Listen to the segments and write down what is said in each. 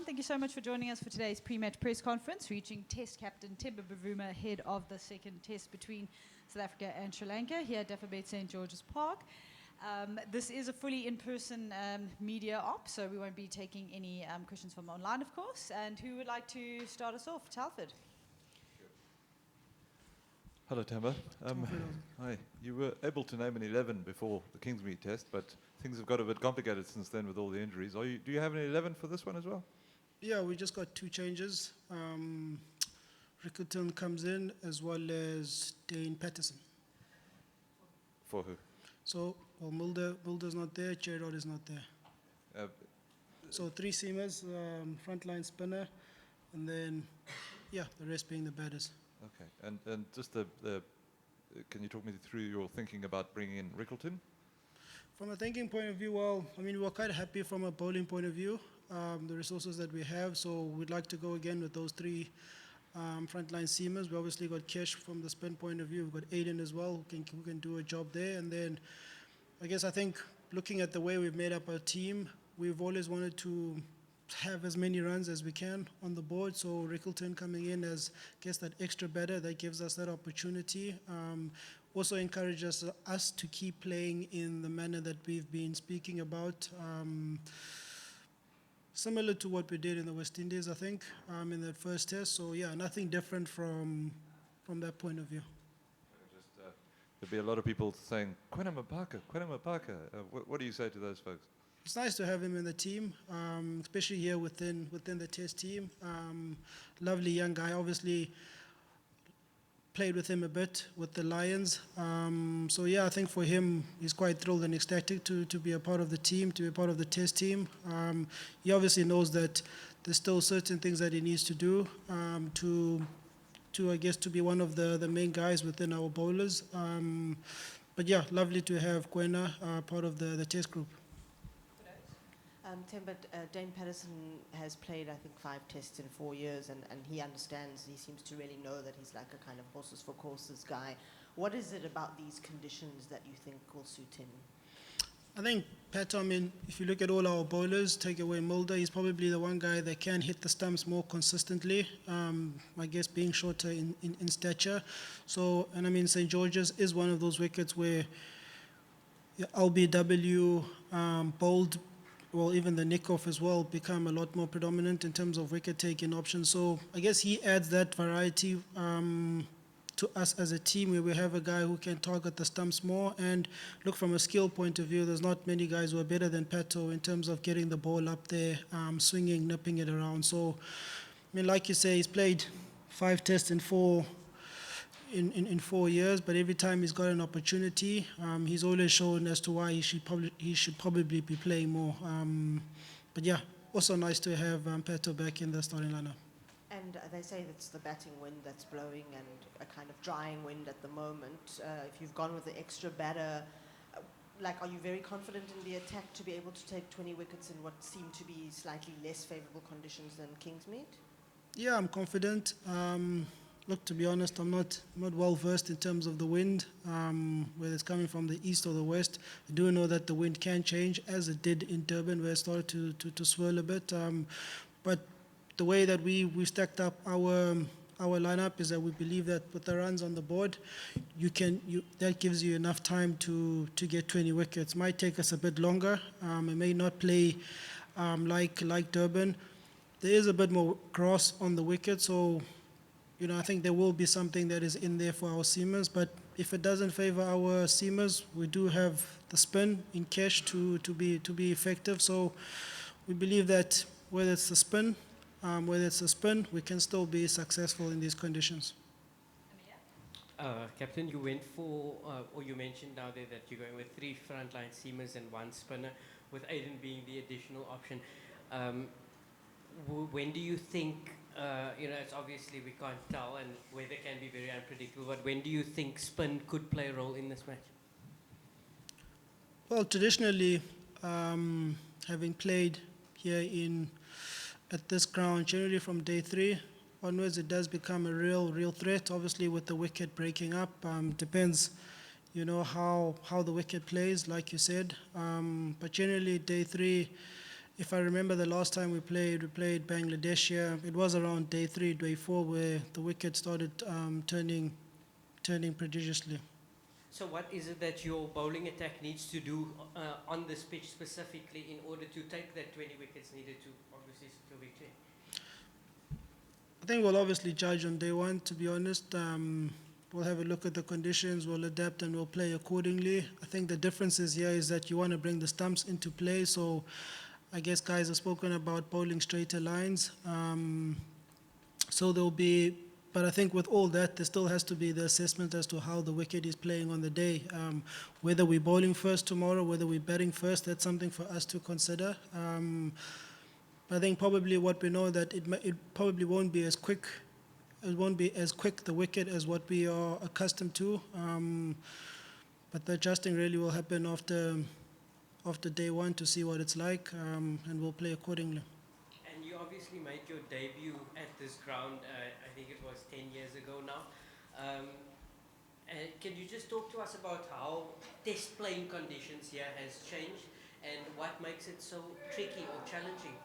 Thank you so much for joining us for today's pre-match press conference, reaching Test captain Temba Bavuma ahead of the second Test between South Africa and Sri Lanka here at Dafabet St. George's Park. This is a fully in-person media op, so we won't be taking any questions from online, of course. And who would like to start us off? Telford. Hello, Temba. Hi. You were able to name an 11 before the Kingsmead Test, but things have got a bit complicated since then with all the injuries. Do you have an 11 for this one as well? Yeah, we just got two changes. Rickerton comes in as well as Dane Patterson. For who? So, well, Mulder's not there, Gerard is not there. So three seamers, frontline spinner, and then, yeah, the rest being the batters. Okay, and just can you talk me through your thinking about bringing in Rickerton? From a thinking point of view, well, I mean, we're quite happy from a bowling point of view, the resources that we have, so we'd like to go again with those three frontline seamers. We obviously got Kesh from the spin point of view. We've got Aiden as well, who can do a job there. And then, I think, looking at the way we've made up our team, we've always wanted to have as many runs as we can on the board. So Rickerton coming in as, that extra batter, that gives us that opportunity. Also encourages us to keep playing in the manner that we've been speaking about. Similar to what we did in the West Indies, I think, in the first test. So yeah, nothing different from that point of view. There'll be a lot of people saying, Kwena Mapaka. What do you say to those folks? It's nice to have him in the team, especially here within the test team. Lovely young guy, obviously played with him a bit with the Lions. So yeah, I think for him, he's quite thrilled and ecstatic to be a part of the team, to be a part of the test team. He obviously knows that there's still certain things that he needs to do to be one of the main guys within our bowlers. But yeah, lovely to have Kwena part of the test group. Temba, Dane Patterson has played, I think, 5 tests in 4 years, and he understands, he seems to really know that he's like a kind of horses for courses guy. What is it about these conditions that you think will suit him? I think Patron, I mean, if you look at all our bowlers, take away Mulder, he's probably the one guy that can hit the stumps more consistently, I guess being shorter in stature. So, and I mean, St. George's is one of those wickets where LBW, bowled, well, even the nick-off as well, become a lot more predominant in terms of wicket-taking options. So I guess he adds that variety to us as a team, where we have a guy who can target the stumps more. And look, from a skill point of view, there's not many guys who are better than Pato in terms of getting the ball up there, swinging, nipping it around. So, I mean, like you say, he's played 5 tests in 4 years, but every time he's got an opportunity, he's always shown as to why he should probably be playing more. But yeah, also nice to have Pato back in the starting lineup. And they say it's the batting wind that's blowing and a kind of drying wind at the moment. If you've gone with the extra batter, are you very confident in the attack to be able to take 20 wickets in what seem to be slightly less favourable conditions than Kingsmead? Yeah, I'm confident. Look, to be honest, I'm not well versed in terms of the wind, whether it's coming from the east or the west. I do know that the wind can change, as it did in Durban, where it started to swirl a bit. But the way that we stacked up our lineup is that we believe that with the runs on the board, that gives you enough time to get 20 wickets. Might take us a bit longer. It may not play like Durban. There is a bit more grass on the wicket, so I think there will be something that is in there for our seamers. But if it doesn't favor our seamers, we do have the spin in cash to be effective. So we believe that whether it's the spin, we can still be successful in these conditions. Captain, you went for, or you mentioned now there that you're going with 3 frontline seamers and 1 spinner, with Aiden being the additional option. When do you think, it's obviously we can't tell, and weather can be very unpredictable, but when do you think spin could play a role in this match? Well, traditionally, having played here at this ground, generally from day 3 onwards, it does become a real threat. Obviously, with the wicket breaking up, depends, how the wicket plays, like you said. But generally, day 3 if I remember the last time we played Bangladesh here. It was around day 3, day 4, where the wicket started turning prodigiously. So what is it that your bowling attack needs to do on this pitch specifically in order to take that 20 wickets needed to obviously secure victory? I think we'll obviously judge on day 1, to be honest. We'll have a look at the conditions, we'll adapt and we'll play accordingly. I think the difference here is that you want to bring the stumps into play, so I guess guys have spoken about bowling straighter lines. So there'll be, but I think with all that, there still has to be the assessment as to how the wicket is playing on the day. Whether we're bowling first tomorrow, whether we're batting first, that's something for us to consider. I think probably what we know that it probably won't be as quick. It won't be as quick the wicket as what we are accustomed to. But the adjusting really will happen after day 1 to see what it's like, and we'll play accordingly. And you obviously made your debut at this ground, I think it was 10 years ago now. And can you just talk to us about how test playing conditions here has changed and what makes it so tricky or challenging?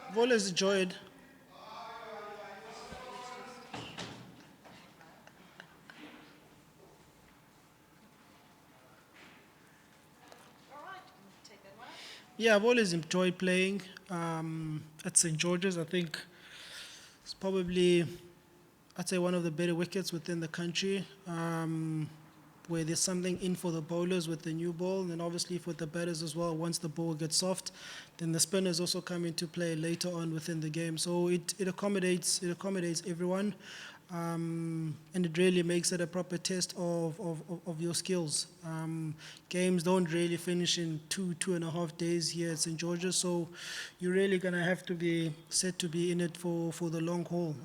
I've always enjoyed. Yeah, I've always enjoyed playing at St. George's. I think it's probably, I'd say, one of the better wickets within the country, where there's something in for the bowlers with the new ball, and obviously for the batters as well. Once the ball gets soft, then the spinners also come into play later on within the game. So it accommodates everyone, and it really makes it a proper test of your skills. Games don't really finish in 2.5 days here at St. George's, so you're really going to have to be set to be in it for the long haul.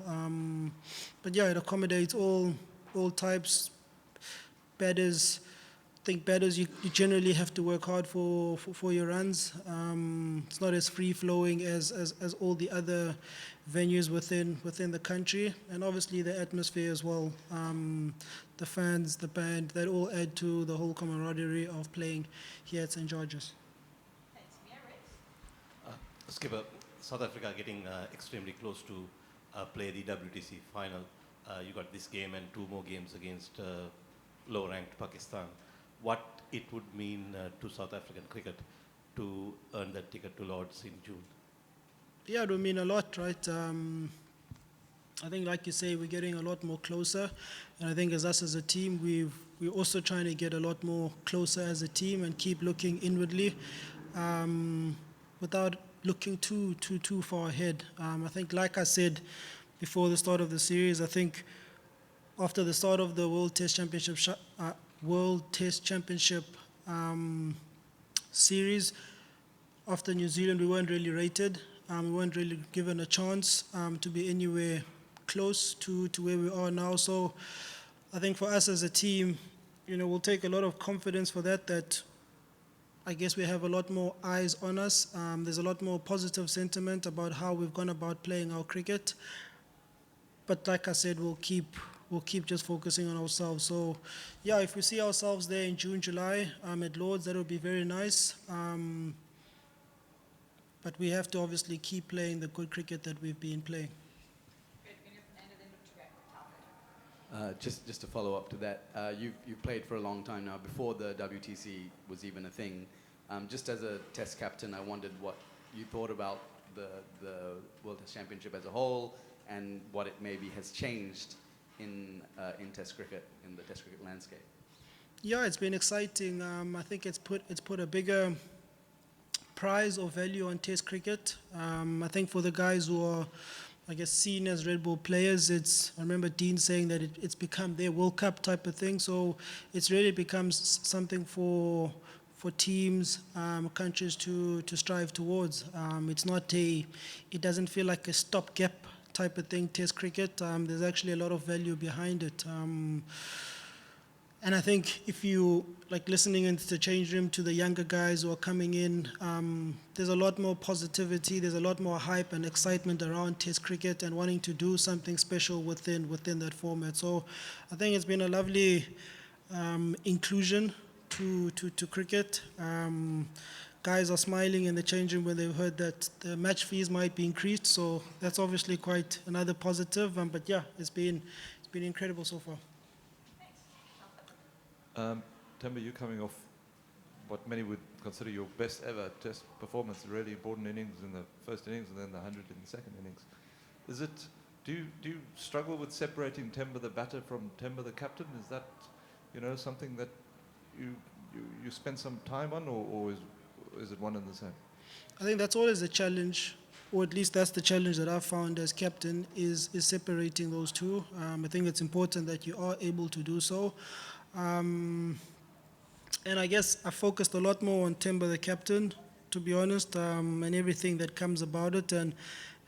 But yeah, it accommodates all types. Batters, I think batters, you generally have to work hard for your runs. It's not as free-flowing as all the other venues within the country, and obviously the atmosphere as well. The fans, the band, that all add to the whole camaraderie of playing here at St. George's. Skipper, South Africa getting extremely close to play the WTC final. You got this game and 2 more games against low-ranked Pakistan. What it would mean to South African cricket to earn that ticket to Lord's in June? Yeah, it would mean a lot, right? I think, like you say, we're getting a lot more closer, and I think as us as a team, we're also trying to get a lot more closer as a team and keep looking inwardly, without looking too far ahead. I think, like I said before the start of the series, I think after the start of the World Test Championship series, after New Zealand, we weren't really rated. We weren't really given a chance to be anywhere close to where we are now. So I think for us as a team, we'll take a lot of confidence for that I guess we have a lot more eyes on us. There's a lot more positive sentiment about how we've gone about playing our cricket. But like I said, we'll keep just focusing on ourselves. So, yeah, if we see ourselves there in June, July at Lord's, that would be very nice. But we have to obviously keep playing the good cricket that we've been playing. Just to follow up to that, you've played for a long time now, before the WTC was even a thing. Just as a Test captain, I wondered what you thought about the World Test Championship as a whole, and what it maybe has changed in Test cricket, in the Test cricket landscape. Yeah, it's been exciting. I think it's put a bigger prize or value on Test cricket. I think for the guys who are, I guess, seen as Red Bull players, I remember Dean saying that it's become their World Cup type of thing. So it's really becomes something for teams, countries to strive towards. It doesn't feel like a stopgap type of thing, Test cricket. There's actually a lot of value behind it. And I think if you, like, listening into the change room to the younger guys who are coming in, there's a lot more positivity, there's a lot more hype and excitement around Test cricket and wanting to do something special within that format. So I think it's been a lovely inclusion to cricket. guys are smiling in the changing room when they've heard that the match fees might be increased. So that's obviously quite another positive. But yeah, it's been incredible so far. Temba, you're coming off what many would consider your best ever test performance, a really important innings in the first innings and then the 100 in the second innings. Do you struggle with separating Temba the batter from Temba the captain? Is that, something that you spend some time on, or is it one and the same? I think that's always a challenge, or at least that's the challenge that I've found as captain, is separating those two. I think it's important that you are able to do so. And I guess I focused a lot more on Temba the captain, to be honest, and everything that comes about it, and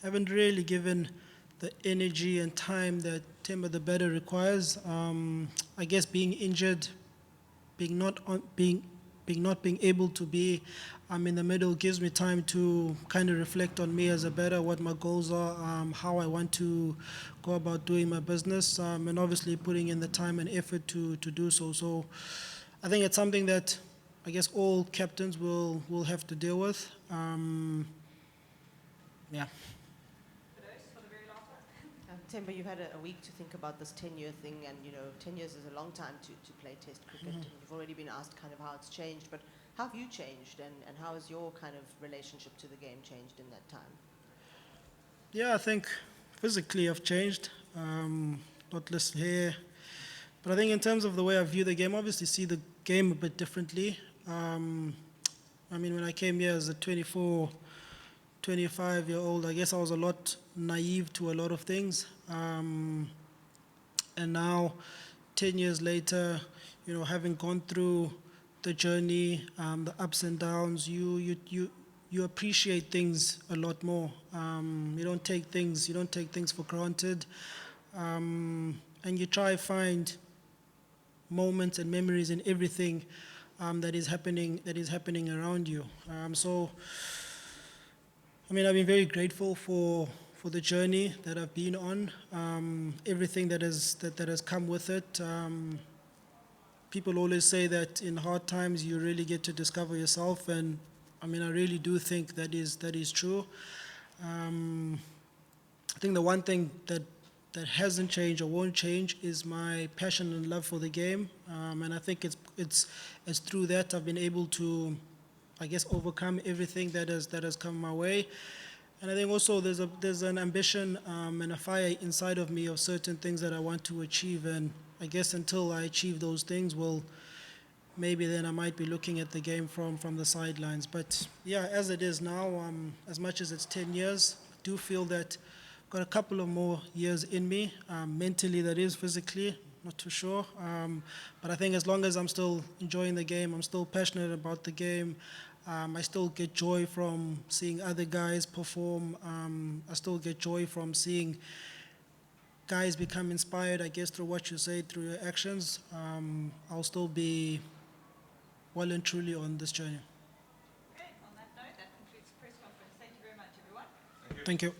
haven't really given the energy and time that Temba the batter requires. I guess being injured, not being able to be in the middle gives me time to kind of reflect on me as a batter, what my goals are, how I want to go about doing my business, and obviously putting in the time and effort to do so. So I think it's something that I guess all captains will have to deal with. Yeah. Temba, you've had a week to think about this 10-year thing, and 10 years is a long time to play Test cricket. And you've already been asked kind of how it's changed, but how have you changed, and how has your kind of relationship to the game changed in that time? Yeah, I think physically I've changed, not less hair, but I think in terms of the way I view the game, obviously see the game a bit differently. When I came here as a 24, 25-year-old, I guess I was a lot naive to a lot of things. And now, 10 years later, having gone through the journey, the ups and downs, you appreciate things a lot more. You don't take things for granted, and you try to find moments and memories in everything that is happening around you. I've been very grateful for the journey that I've been on, everything that has come with it. People always say that in hard times you really get to discover yourself, and I really do think that is true. I think the one thing that hasn't changed or won't change is my passion and love for the game, and I think it's through that I've been able to, I guess, overcome everything that has come my way. And I think also there's an ambition and a fire inside of me of certain things that I want to achieve, and I guess until I achieve those things, maybe then I might be looking at the game from the sidelines. But yeah, as it is now, as much as it's 10 years, I do feel that I've got a couple of more years in me, mentally that is, physically, not too sure. But I think as long as I'm still enjoying the game, I'm still passionate about the game, I still get joy from seeing other guys perform. I still get joy from seeing guys become inspired, I guess, through what you say, through your actions. I'll still be well and truly on this journey. Okay, on that note, that concludes the press conference. Thank you very much, everyone. Thank you.